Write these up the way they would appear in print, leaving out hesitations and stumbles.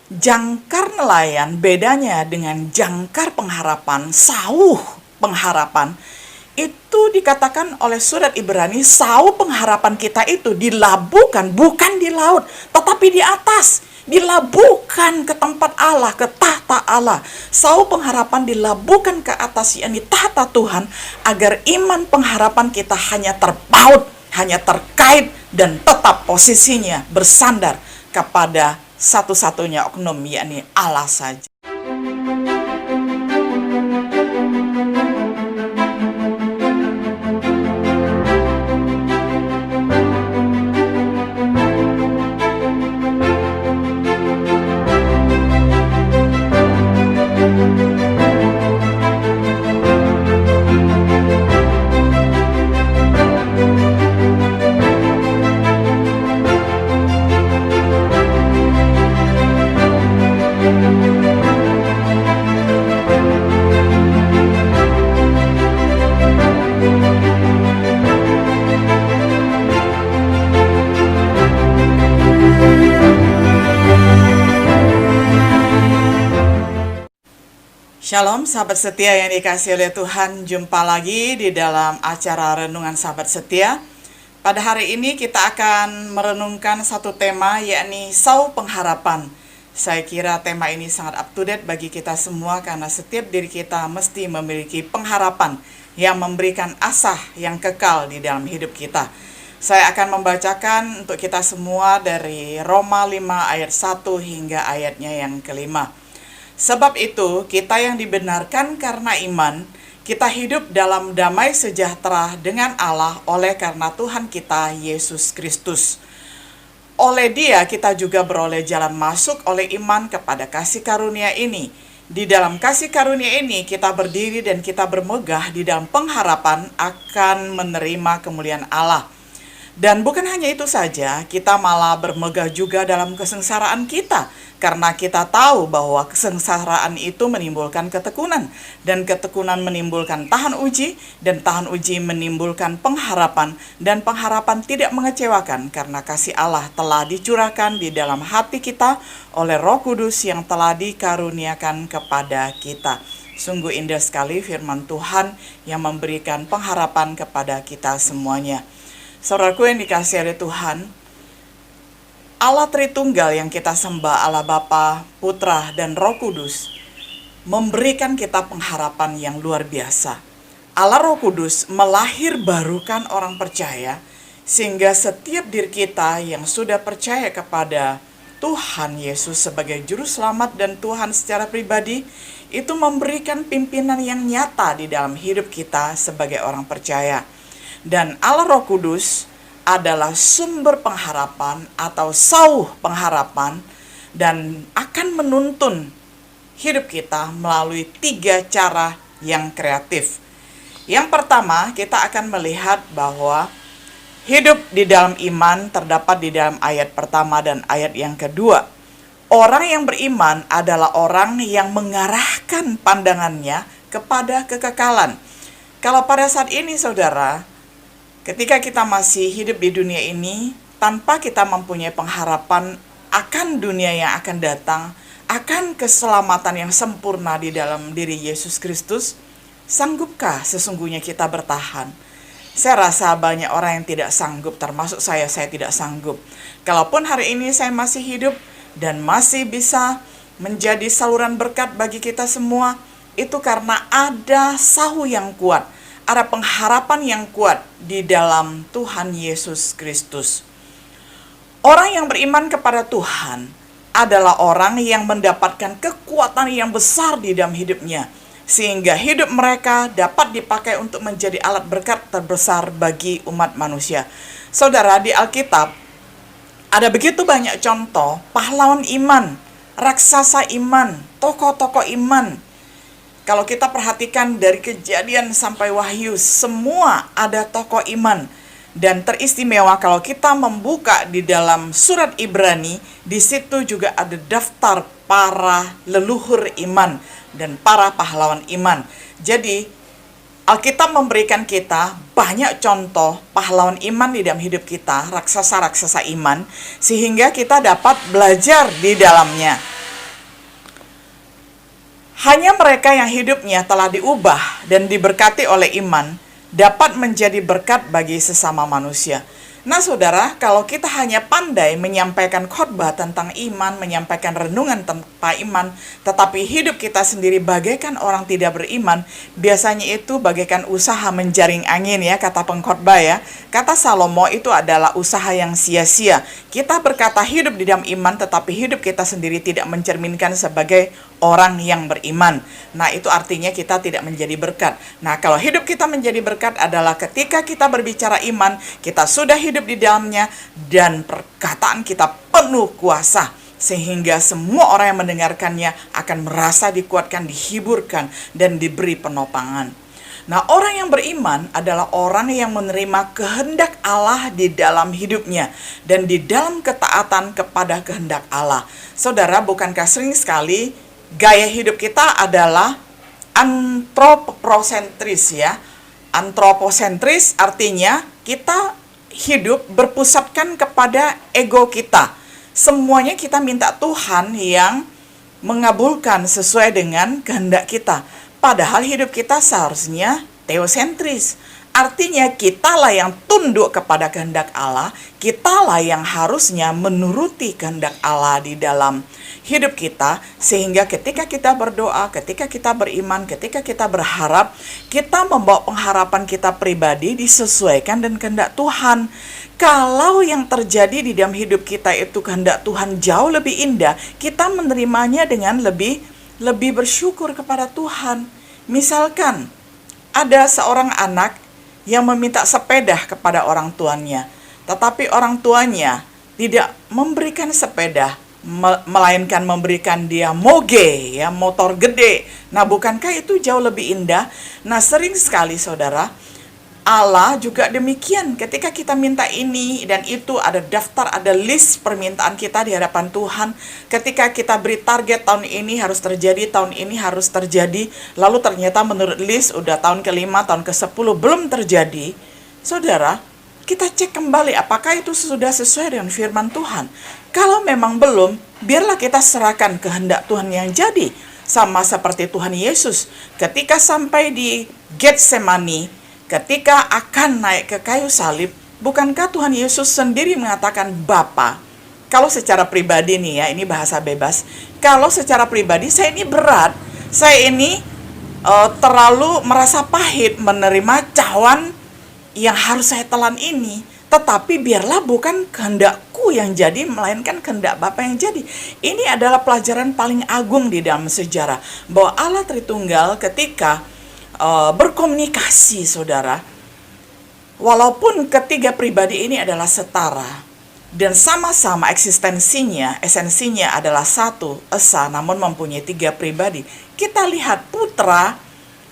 Jangkar nelayan bedanya dengan jangkar pengharapan, sauh pengharapan. Itu dikatakan oleh surat Ibrani, sauh pengharapan kita itu dilabuhkan bukan di laut, tetapi di atas. Dilabuhkan ke tempat Allah, ke tahta Allah. Sauh pengharapan dilabuhkan ke atas, yakni tahta Tuhan, agar iman pengharapan kita hanya terpaut, hanya terkait, dan tetap posisinya bersandar kepada satu-satunya oknum, yakni Allah saja. Shalom sahabat setia yang dikasihi oleh Tuhan, jumpa lagi di dalam acara Renungan Sahabat Setia. Pada hari ini kita akan merenungkan satu tema, yakni sauh pengharapan. Saya kira tema ini sangat up to date bagi kita semua, karena setiap diri kita mesti memiliki pengharapan yang memberikan asah yang kekal di dalam hidup kita. Saya akan membacakan untuk kita semua dari Roma 5 ayat 1 hingga ayatnya yang kelima. Sebab itu, kita yang dibenarkan karena iman, kita hidup dalam damai sejahtera dengan Allah oleh karena Tuhan kita, Yesus Kristus. Oleh Dia kita juga beroleh jalan masuk oleh iman kepada kasih karunia ini. Di dalam kasih karunia ini kita berdiri dan kita bermegah di dalam pengharapan akan menerima kemuliaan Allah. Dan bukan hanya itu saja, kita malah bermegah juga dalam kesengsaraan kita, karena kita tahu bahwa kesengsaraan itu menimbulkan ketekunan, dan ketekunan menimbulkan tahan uji, dan tahan uji menimbulkan pengharapan, dan pengharapan tidak mengecewakan, karena kasih Allah telah dicurahkan di dalam hati kita oleh Roh Kudus yang telah dikaruniakan kepada kita. Sungguh indah sekali firman Tuhan yang memberikan pengharapan kepada kita semuanya. Saudaraku yang dikasihi oleh Tuhan, Allah Tritunggal yang kita sembah, Allah Bapa, Putra, dan Roh Kudus, memberikan kita pengharapan yang luar biasa. Allah Roh Kudus melahirbarukan orang percaya, sehingga setiap diri kita yang sudah percaya kepada Tuhan Yesus sebagai Juru Selamat dan Tuhan secara pribadi, itu memberikan pimpinan yang nyata di dalam hidup kita sebagai orang percaya. Dan Allah Roh Kudus adalah sumber pengharapan atau sauh pengharapan, dan akan menuntun hidup kita melalui 3 cara yang kreatif. Yang pertama, kita akan melihat bahwa hidup di dalam iman terdapat di dalam ayat pertama dan ayat yang kedua. Orang yang beriman adalah orang yang mengarahkan pandangannya kepada kekekalan. Kalau pada saat ini, saudara, ketika kita masih hidup di dunia ini, tanpa kita mempunyai pengharapan akan dunia yang akan datang, akan keselamatan yang sempurna di dalam diri Yesus Kristus, sanggupkah sesungguhnya kita bertahan? Saya rasa banyak orang yang tidak sanggup, termasuk saya tidak sanggup. Kalaupun hari ini saya masih hidup dan masih bisa menjadi saluran berkat bagi kita semua, itu karena ada sauh yang kuat, ada pengharapan yang kuat di dalam Tuhan Yesus Kristus. Orang yang beriman kepada Tuhan adalah orang yang mendapatkan kekuatan yang besar di dalam hidupnya, sehingga hidup mereka dapat dipakai untuk menjadi alat berkat terbesar bagi umat manusia. Saudara, di Alkitab ada begitu banyak contoh pahlawan iman, raksasa iman, tokoh-tokoh iman. Kalau kita perhatikan dari Kejadian sampai Wahyu, semua ada tokoh iman. Dan teristimewa kalau kita membuka di dalam surat Ibrani, di situ juga ada daftar para leluhur iman dan para pahlawan iman. Jadi Alkitab memberikan kita banyak contoh pahlawan iman di dalam hidup kita, raksasa-raksasa iman, sehingga kita dapat belajar di dalamnya. Hanya mereka yang hidupnya telah diubah dan diberkati oleh iman dapat menjadi berkat bagi sesama manusia. Nah saudara, kalau kita hanya pandai menyampaikan khotbah tentang iman, menyampaikan renungan tentang iman, tetapi hidup kita sendiri bagaikan orang tidak beriman, biasanya itu bagaikan usaha menjaring angin ya, kata pengkhotbah ya. Kata Salomo itu adalah usaha yang sia-sia. Kita berkata hidup di dalam iman, tetapi hidup kita sendiri tidak mencerminkan sebagai orang yang beriman. Nah, itu artinya kita tidak menjadi berkat. Nah, kalau hidup kita menjadi berkat adalah ketika kita berbicara iman, kita sudah hidup di dalamnya dan perkataan kita penuh kuasa, sehingga semua orang yang mendengarkannya akan merasa dikuatkan, dihiburkan, dan diberi penopangan. Nah, orang yang beriman adalah orang yang menerima kehendak Allah di dalam hidupnya dan di dalam ketaatan kepada kehendak Allah. Saudara, bukankah sering sekali gaya hidup kita adalah antropocentris ya. Antropocentris artinya kita hidup berpusatkan kepada ego kita. Semuanya kita minta Tuhan yang mengabulkan sesuai dengan kehendak kita. Padahal hidup kita seharusnya teosentris. Artinya kitalah yang tunduk kepada kehendak Allah, kitalah yang harusnya menuruti kehendak Allah di dalam hidup kita, sehingga ketika kita berdoa, ketika kita beriman, ketika kita berharap, kita membawa pengharapan kita pribadi disesuaikan dengan kehendak Tuhan. Kalau yang terjadi di dalam hidup kita itu kehendak Tuhan jauh lebih indah, kita menerimanya dengan lebih bersyukur kepada Tuhan. Misalkan ada seorang anak yang meminta sepeda kepada orang tuanya, tetapi orang tuanya tidak memberikan sepeda, melainkan memberikan dia moge, ya, motor gede. Nah, bukankah itu jauh lebih indah? Nah, sering sekali saudara, Allah juga demikian. Ketika kita minta ini dan itu, ada daftar, ada list permintaan kita di hadapan Tuhan. Ketika kita beri target tahun ini harus terjadi, tahun ini harus terjadi, lalu ternyata menurut list udah tahun ke-5, tahun ke-10 belum terjadi. Saudara, kita cek kembali apakah itu sudah sesuai dengan firman Tuhan. Kalau memang belum, biarlah kita serahkan kehendak Tuhan yang jadi. Sama seperti Tuhan Yesus ketika sampai di Getsemani, ketika akan naik ke kayu salib, bukankah Tuhan Yesus sendiri mengatakan, Bapa, kalau secara pribadi nih ya, ini bahasa bebas, kalau secara pribadi saya ini berat, saya ini terlalu merasa pahit menerima cawan yang harus saya telan ini, tetapi biarlah bukan kehendakku yang jadi, melainkan kehendak Bapa yang jadi. Ini adalah pelajaran paling agung di dalam sejarah, bahwa Allah Tritunggal ketika berkomunikasi, saudara, walaupun ketiga pribadi ini adalah setara dan sama-sama esensinya adalah satu, esa, namun mempunyai tiga pribadi. Kita lihat putra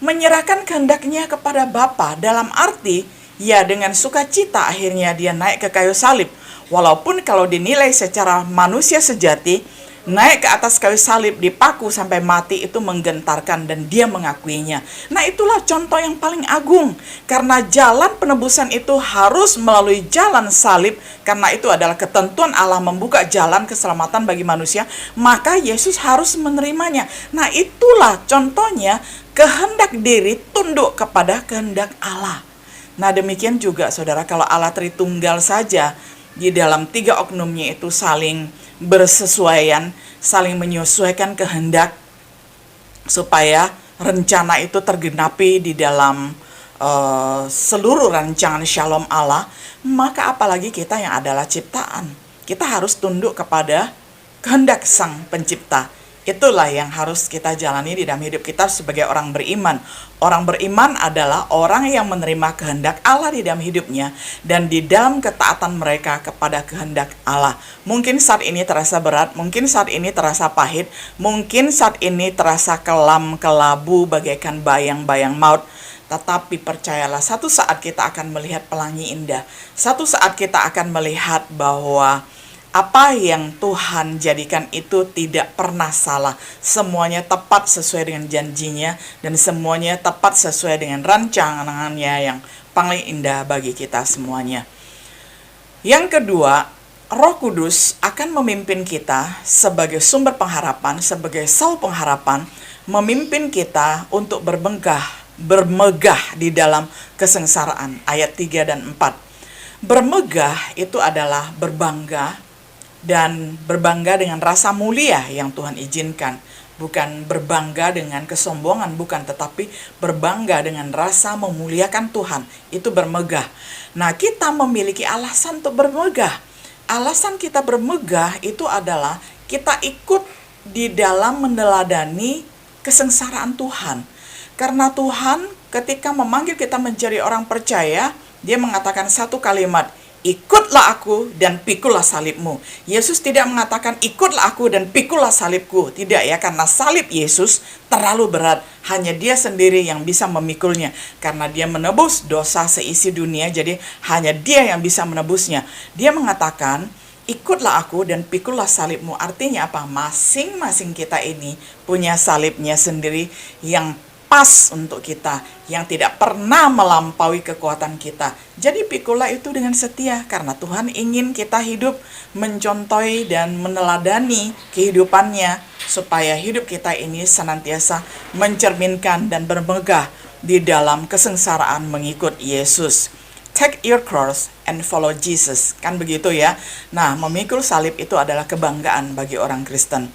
menyerahkan kehendaknya kepada Bapa, dalam arti ya dengan sukacita akhirnya dia naik ke kayu salib, walaupun kalau dinilai secara manusia sejati, naik ke atas kayu salib, dipaku sampai mati itu menggentarkan, dan dia mengakuinya. Nah, itulah contoh yang paling agung. Karena jalan penebusan itu harus melalui jalan salib, karena itu adalah ketentuan Allah membuka jalan keselamatan bagi manusia, maka Yesus harus menerimanya. Nah, itulah contohnya kehendak diri tunduk kepada kehendak Allah. Nah, demikian juga saudara, kalau Allah Tritunggal saja di dalam tiga oknumnya itu saling bersesuaian, saling menyesuaikan kehendak supaya rencana itu tergenapi di dalam seluruh rancangan shalom Allah, maka apalagi kita yang adalah ciptaan, kita harus tunduk kepada kehendak Sang Pencipta. Itulah yang harus kita jalani di dalam hidup kita sebagai orang beriman. Orang beriman adalah orang yang menerima kehendak Allah di dalam hidupnya dan di dalam ketaatan mereka kepada kehendak Allah. Mungkin saat ini terasa berat, mungkin saat ini terasa pahit, mungkin saat ini terasa kelam, kelabu, bagaikan bayang-bayang maut. Tetapi percayalah, satu saat kita akan melihat pelangi indah. Satu saat kita akan melihat bahwa apa yang Tuhan jadikan itu tidak pernah salah. Semuanya tepat sesuai dengan janjinya, dan semuanya tepat sesuai dengan rancangannya yang paling indah bagi kita semuanya. Yang kedua, Roh Kudus akan memimpin kita sebagai sumber pengharapan, sebagai sau pengharapan, memimpin kita untuk bermegah di dalam kesengsaraan. Ayat 3 dan 4. Bermegah itu adalah berbangga, dan berbangga dengan rasa mulia yang Tuhan izinkan. Bukan berbangga dengan kesombongan, bukan, tetapi berbangga dengan rasa memuliakan Tuhan. Itu bermegah. Nah, kita memiliki alasan untuk bermegah. Alasan kita bermegah itu adalah kita ikut di dalam meneladani kesengsaraan Tuhan. Karena Tuhan ketika memanggil kita menjadi orang percaya, Dia mengatakan satu kalimat, ikutlah aku dan pikulah salibmu. Yesus tidak mengatakan ikutlah aku dan pikulah salibku. Tidak ya, karena salib Yesus terlalu berat. Hanya Dia sendiri yang bisa memikulnya. Karena Dia menebus dosa seisi dunia, jadi hanya Dia yang bisa menebusnya. Dia mengatakan, ikutlah aku dan pikulah salibmu. Artinya apa? Masing-masing kita ini punya salibnya sendiri yang pas untuk kita, yang tidak pernah melampaui kekuatan kita. Jadi pikulah itu dengan setia, karena Tuhan ingin kita hidup mencontohi dan meneladani kehidupannya, supaya hidup kita ini senantiasa mencerminkan dan bermegah di dalam kesengsaraan mengikut Yesus. Take your cross and follow Jesus. Kan begitu ya. Nah, memikul salib itu adalah kebanggaan bagi orang Kristen.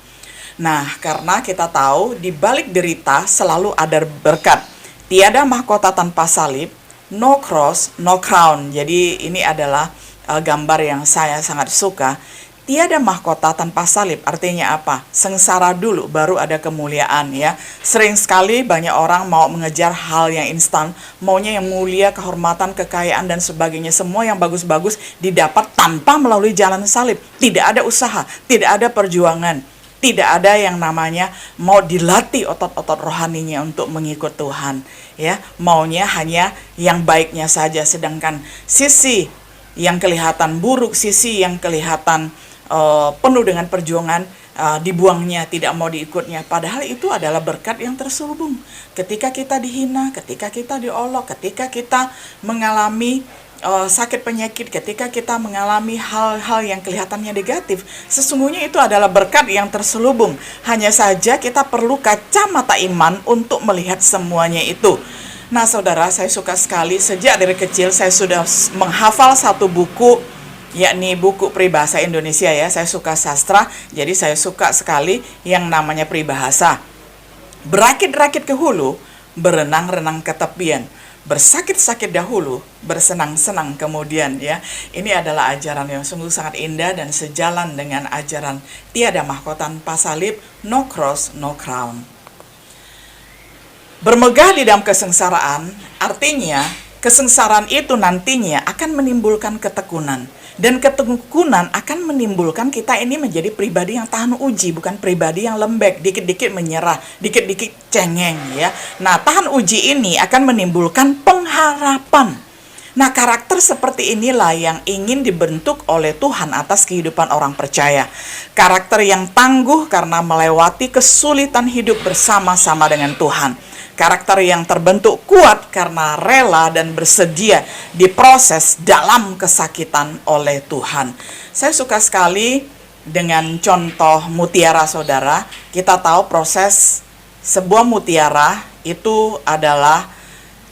Nah, karena kita tahu di balik derita selalu ada berkat. Tiada mahkota tanpa salib, no cross, no crown. Jadi ini adalah gambar yang saya sangat suka. Tiada mahkota tanpa salib, artinya apa? Sengsara dulu, baru ada kemuliaan ya. Sering sekali banyak orang mau mengejar hal yang instan, maunya yang mulia, kehormatan, kekayaan, dan sebagainya. Semua yang bagus-bagus didapat tanpa melalui jalan salib. Tidak ada usaha, tidak ada perjuangan. Tidak ada yang namanya mau dilatih otot-otot rohaninya untuk mengikut Tuhan. Ya, maunya hanya yang baiknya saja, sedangkan sisi yang kelihatan buruk, sisi yang kelihatan penuh dengan perjuangan, dibuangnya, tidak mau diikutnya. Padahal itu adalah berkat yang terselubung. Ketika kita dihina, ketika kita diolok, ketika kita mengalami sakit penyakit, ketika kita mengalami hal-hal yang kelihatannya negatif, sesungguhnya itu adalah berkat yang terselubung. Hanya saja kita perlu kacamata iman untuk melihat semuanya itu. Nah, saudara, saya suka sekali, sejak dari kecil saya sudah menghafal satu buku, yakni buku Peribahasa Indonesia ya. Saya suka sastra, jadi saya suka sekali yang namanya peribahasa. Berakit-rakit ke hulu, berenang-renang ke tepian. Bersakit-sakit dahulu, bersenang-senang kemudian ya. Ini adalah ajaran yang sungguh sangat indah dan sejalan dengan ajaran tiada mahkota tanpa salib, no cross, no crown. Bermegah di dalam kesengsaraan, artinya kesengsaraan itu nantinya akan menimbulkan ketekunan. Dan ketekunan akan menimbulkan kita ini menjadi pribadi yang tahan uji, bukan pribadi yang lembek, dikit-dikit menyerah, dikit-dikit cengeng ya. Nah, tahan uji ini akan menimbulkan pengharapan. Nah, karakter seperti inilah yang ingin dibentuk oleh Tuhan atas kehidupan orang percaya. Karakter yang tangguh karena melewati kesulitan hidup bersama-sama dengan Tuhan. Karakter yang terbentuk kuat karena rela dan bersedia diproses dalam kesakitan oleh Tuhan. Saya suka sekali dengan contoh mutiara, saudara. Kita tahu proses sebuah mutiara itu adalah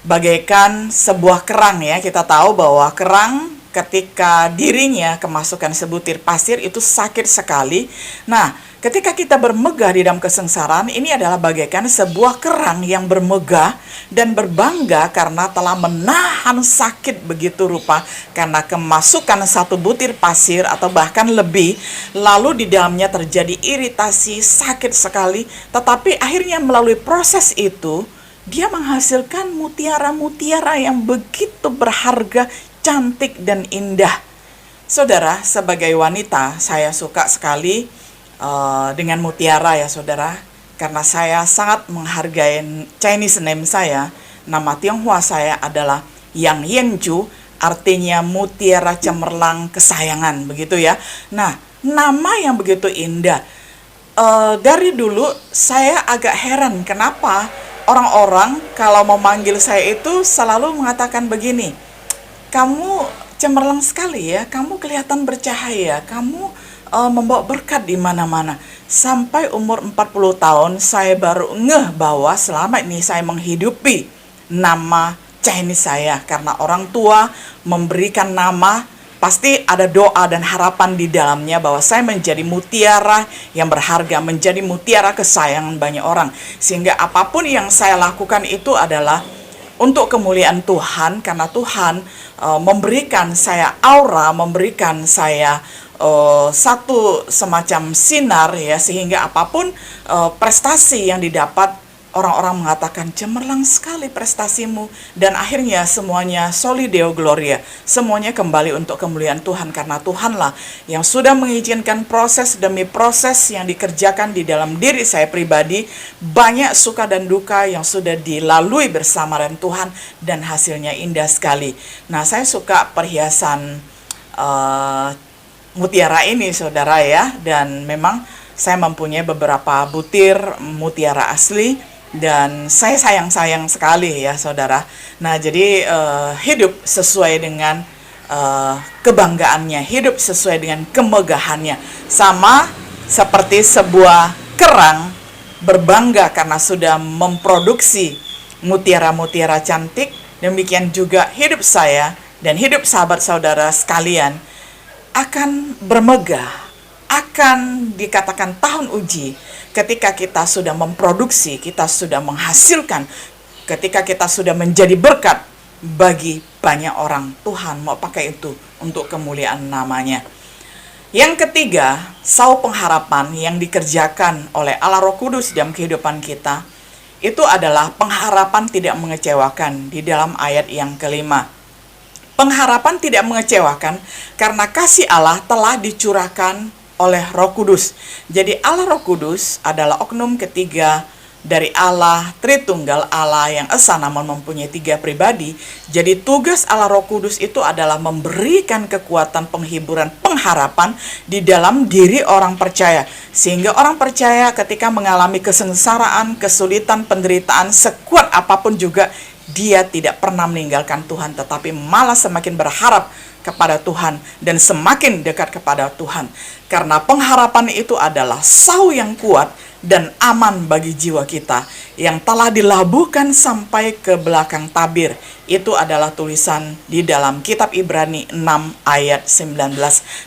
bagaikan sebuah kerang ya. Kita tahu bahwa kerang ketika dirinya kemasukan sebutir pasir itu sakit sekali. Nah, ketika kita bermegah di dalam kesengsaraan, ini adalah bagaikan sebuah kerang yang bermegah dan berbangga karena telah menahan sakit begitu rupa, karena kemasukan satu butir pasir atau bahkan lebih, lalu di dalamnya terjadi iritasi, sakit sekali, tetapi akhirnya melalui proses itu, dia menghasilkan mutiara-mutiara yang begitu berharga, cantik dan indah. Saudara, sebagai wanita, saya suka sekali dengan mutiara ya saudara, karena saya sangat menghargai Chinese name saya. Nama Tionghoa saya adalah Yang Yenju, artinya mutiara cemerlang kesayangan, begitu ya. Nah, nama yang begitu indah. Dari dulu saya agak heran kenapa orang-orang kalau memanggil saya itu selalu mengatakan begini, kamu cemerlang sekali ya, kamu kelihatan bercahaya, kamu membawa berkat di mana-mana. Sampai umur 40 tahun saya baru ngeh bahwa selama ini saya menghidupi nama Chinese saya, karena orang tua memberikan nama, pasti ada doa dan harapan di dalamnya bahwa saya menjadi mutiara yang berharga, menjadi mutiara kesayangan banyak orang. Sehingga apapun yang saya lakukan itu adalah untuk kemuliaan Tuhan, karena Tuhan memberikan saya aura, memberikan saya satu semacam sinar ya, sehingga apapun prestasi yang didapat, orang-orang mengatakan cemerlang sekali prestasimu, dan akhirnya semuanya soli deo gloria, semuanya kembali untuk kemuliaan Tuhan, karena Tuhanlah yang sudah mengizinkan proses demi proses yang dikerjakan di dalam diri saya pribadi. Banyak suka dan duka yang sudah dilalui bersama dengan Tuhan, dan hasilnya indah sekali. Nah, saya suka perhiasan mutiara ini, saudara ya, dan memang saya mempunyai beberapa butir mutiara asli, dan saya sayang sekali ya, saudara. Nah, jadi hidup sesuai dengan kebanggaannya, hidup sesuai dengan kemegahannya, sama seperti sebuah kerang berbangga karena sudah memproduksi mutiara-mutiara cantik. Demikian juga hidup saya dan hidup sahabat saudara sekalian akan bermegah, akan dikatakan tahun uji ketika kita sudah memproduksi, kita sudah menghasilkan, ketika kita sudah menjadi berkat bagi banyak orang. Tuhan mau pakai itu untuk kemuliaan namanya. Yang ketiga, sau pengharapan yang dikerjakan oleh Allah Roh Kudus dalam kehidupan kita, itu adalah pengharapan tidak mengecewakan di dalam ayat yang kelima. Pengharapan tidak mengecewakan karena kasih Allah telah dicurahkan oleh Roh Kudus. Jadi Allah Roh Kudus adalah oknum ketiga dari Allah Tritunggal, Allah yang esa namun mempunyai tiga pribadi. Jadi tugas Allah Roh Kudus itu adalah memberikan kekuatan, penghiburan, pengharapan di dalam diri orang percaya, sehingga orang percaya ketika mengalami kesengsaraan, kesulitan, penderitaan, sekuat apapun juga, dia tidak pernah meninggalkan Tuhan, tetapi malah semakin berharap kepada Tuhan dan semakin dekat kepada Tuhan. Karena pengharapan itu adalah sau yang kuat dan aman bagi jiwa kita, yang telah dilabuhkan sampai ke belakang tabir. Itu adalah tulisan di dalam kitab Ibrani 6 ayat 19.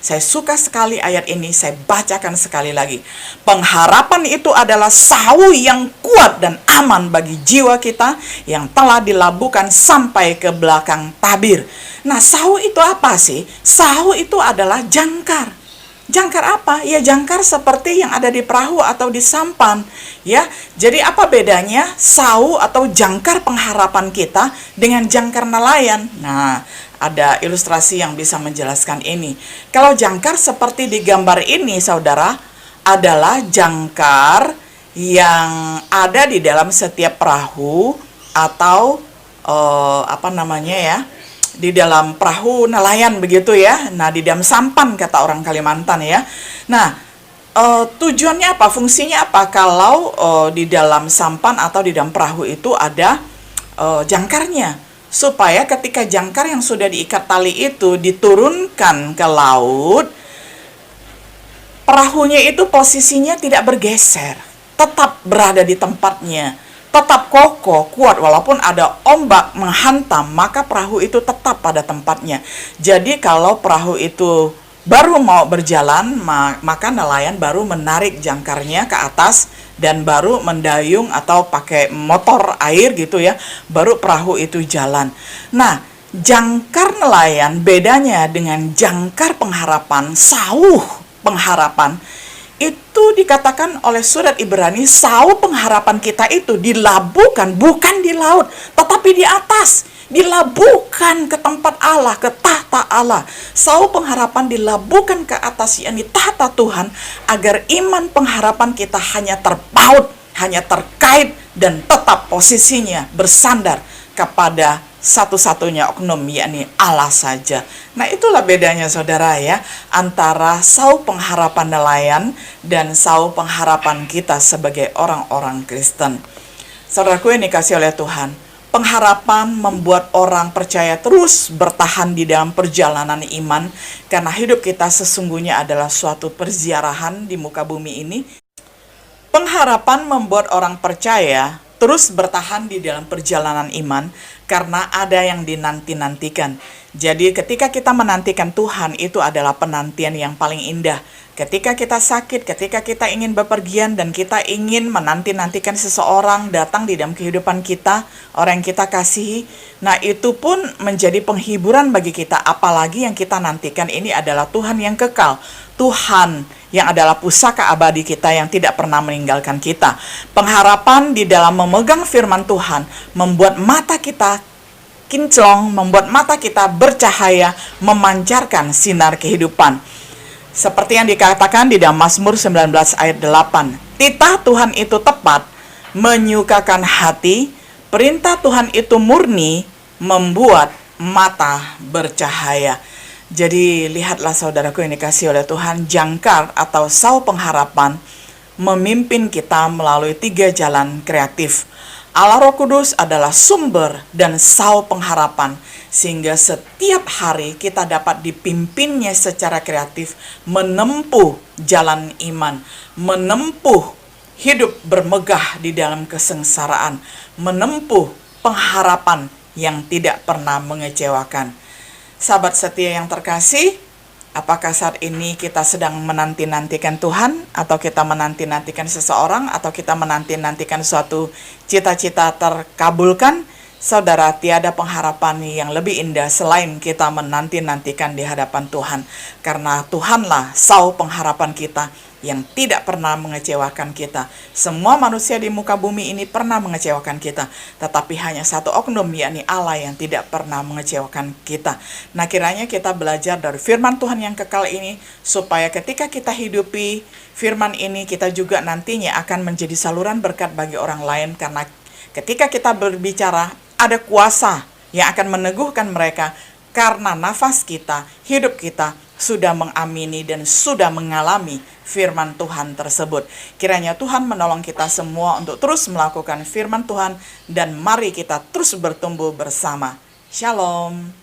Saya suka sekali ayat ini, saya bacakan sekali lagi. Pengharapan itu adalah sau yang kuat dan aman bagi jiwa kita, yang telah dilabuhkan sampai ke belakang tabir. Nah, sau itu apa sih? Sau itu adalah jangkar. Jangkar apa? Ya, jangkar seperti yang ada di perahu atau di sampan, ya. Jadi apa bedanya sau atau jangkar pengharapan kita dengan jangkar nelayan? Nah, ada ilustrasi yang bisa menjelaskan ini. Kalau jangkar seperti di gambar ini, saudara, adalah jangkar yang ada di dalam setiap perahu atau di dalam perahu nelayan begitu ya. Nah, di dalam sampan kata orang Kalimantan ya. Nah, tujuannya apa? Fungsinya apa? Kalau di dalam sampan atau di dalam perahu itu ada jangkarnya, supaya ketika jangkar yang sudah diikat tali itu diturunkan ke laut, perahunya itu posisinya tidak bergeser, tetap berada di tempatnya, tetap kokoh, kuat, walaupun ada ombak menghantam, maka perahu itu tetap pada tempatnya. Jadi kalau perahu itu baru mau berjalan, maka nelayan baru menarik jangkarnya ke atas dan baru mendayung atau pakai motor air gitu ya, baru perahu itu jalan. Nah, jangkar nelayan bedanya dengan jangkar pengharapan, sauh pengharapan, itu dikatakan oleh surat Ibrani, sau pengharapan kita itu dilabuhkan bukan di laut, tetapi di atas, dilabuhkan ke tempat Allah, ke tahta Allah. Sau pengharapan dilabuhkan ke atas, yakni tahta Tuhan, agar iman pengharapan kita hanya terpaut, hanya terkait dan tetap posisinya bersandar kepada satu-satunya oknum, yakni Allah saja. Nah, itulah bedanya saudara ya, antara sau pengharapan nelayan dan sau pengharapan kita sebagai orang-orang Kristen. Saudaraku yang dikasihi oleh Tuhan, Pengharapan membuat orang percaya terus bertahan di dalam perjalanan iman, karena hidup kita sesungguhnya adalah suatu perziarahan di muka bumi ini. Pengharapan membuat orang percaya terus bertahan di dalam perjalanan iman karena ada yang dinanti-nantikan. Jadi ketika kita menantikan Tuhan, itu adalah penantian yang paling indah. Ketika kita sakit, ketika kita ingin bepergian dan kita ingin menanti-nantikan seseorang datang di dalam kehidupan kita, orang yang kita kasihi, nah itu pun menjadi penghiburan bagi kita. Apalagi yang kita nantikan ini adalah Tuhan yang kekal, Tuhan yang adalah pusaka abadi kita yang tidak pernah meninggalkan kita. Pengharapan di dalam memegang firman Tuhan membuat mata kita kinclong, membuat mata kita bercahaya, memancarkan sinar kehidupan. Seperti yang dikatakan di dalam Mazmur 19 ayat 8. Titah Tuhan itu tepat, menyukakan hati, perintah Tuhan itu murni, membuat mata bercahaya. Jadi lihatlah saudaraku yang dikasihi oleh Tuhan, jangkar atau sau pengharapan memimpin kita melalui 3 jalan kreatif. Allah Roh Kudus adalah sumber dan sau pengharapan, sehingga setiap hari kita dapat dipimpinnya secara kreatif menempuh jalan iman, menempuh hidup bermegah di dalam kesengsaraan, menempuh pengharapan yang tidak pernah mengecewakan. Sahabat setia yang terkasih, apakah saat ini kita sedang menanti-nantikan Tuhan, atau kita menanti-nantikan seseorang, atau kita menanti-nantikan suatu cita-cita terkabulkan? Saudara, tiada pengharapan yang lebih indah selain kita menanti-nantikan di hadapan Tuhan. Karena Tuhanlah sau pengharapan kita yang tidak pernah mengecewakan kita. Semua manusia di muka bumi ini pernah mengecewakan kita, tetapi hanya satu oknum, yakni Allah, yang tidak pernah mengecewakan kita. Nah, kiranya kita belajar dari firman Tuhan yang kekal ini, supaya ketika kita hidupi firman ini, kita juga nantinya akan menjadi saluran berkat bagi orang lain. Karena ketika kita berbicara, ada kuasa yang akan meneguhkan mereka, karena nafas kita, hidup kita sudah mengamini dan sudah mengalami firman Tuhan tersebut. Kiranya Tuhan menolong kita semua untuk terus melakukan firman Tuhan, dan mari kita terus bertumbuh bersama. Shalom.